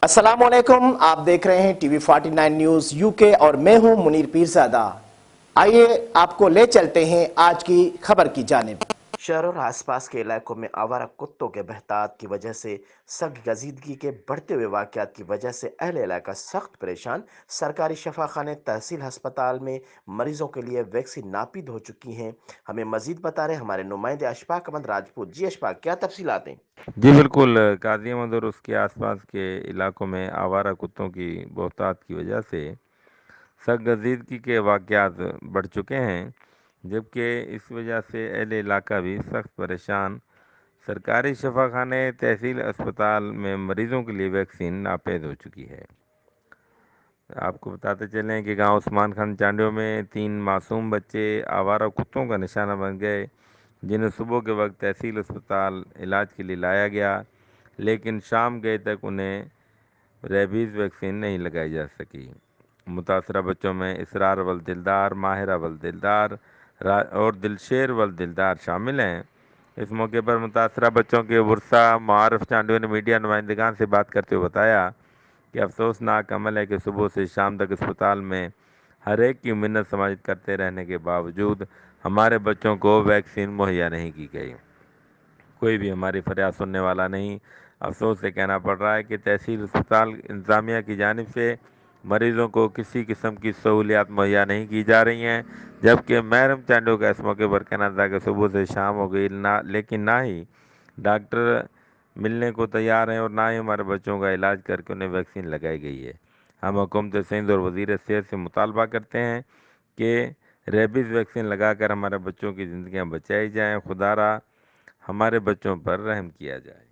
अस्सलामुअलैकुम, आप देख रहे हैं टीवी 49 न्यूज यूके और मैं हूं मुनीर पीरजादा। आइए आपको ले चलते हैं आज की खबर की जानिब। शहर और आसपास के इलाकों में आवारा कुत्तों के बहतात की वजह से सख्त गजीदगी के बढ़ते हुए वाकयात की वजह से अहले इलाका सख्त परेशान। सरकारी शफाखाने तहसील अस्पताल में मरीजों के लिए वैक्सीन नापीद हो चुकी हैं। हमें मजीद बता रहे हमारे नुमाइंदे अशफाक अहमद राजपूत। जी अशफाक, क्या तफसीलात हैं? जी बिल्कुल। काजी अहमद और उसके आसपास के इलाकों में आवारा कुत्तों की बहुतायत की वजह से सरगजीदगी के वाक़यात बढ़ चुके हैं, जबकि इस वजह से अहले इलाका भी सख्त परेशान। सरकारी शफाखाने तहसील अस्पताल में मरीज़ों के लिए वैक्सीन नापेद हो चुकी है। आपको बताते चलें कि गांव उस्मान खान चांडियों में 3 मासूम बच्चे आवारा कुत्तों का निशाना बन गए, जिन्हें सुबह के वक्त तहसील अस्पताल इलाज के लिए लाया गया, लेकिन शाम गए तक उन्हें रेबीज़ वैक्सीन नहीं लगाई जा सकी। मुतासरा बच्चों में इसरार वल दिलदार, माहिरा वल दिलदार और दिलशेर वल दिलदार शामिल हैं। इस मौके पर मुतासरा बच्चों के वर्सा मारफ चांडियों ने मीडिया नुमाइंदगान से बात करते हुए बताया कि अफसोसनाक अमल है कि सुबह से शाम तक अस्पताल में हर एक की मिन्नत समाजित करते रहने के बावजूद हमारे बच्चों को वैक्सीन मुहैया नहीं की गई। कोई भी हमारी फरियाद सुनने वाला नहीं। अफसोस से कहना पड़ रहा है कि तहसील अस्पताल इंतज़ामिया की जानिब से मरीज़ों को किसी किस्म की सहूलियात मुहैया नहीं की जा रही हैं, जबकि महरम चांडो का इस मौके पर कहना था कि सुबह से शाम हो गई लेकिन ना ही डॉक्टर मिलने को तैयार हैं और ना ही हमारे बच्चों का इलाज करके उन्हें वैक्सीन लगाई गई है। हम हुकूमत सिंध और वज़ीर सेहत से मुतालबा करते हैं कि रेबीज़ वैक्सीन लगाकर हमारे बच्चों की ज़िंदगियाँ बचाई जाएँ। खुदारा हमारे बच्चों पर रहम किया जाए।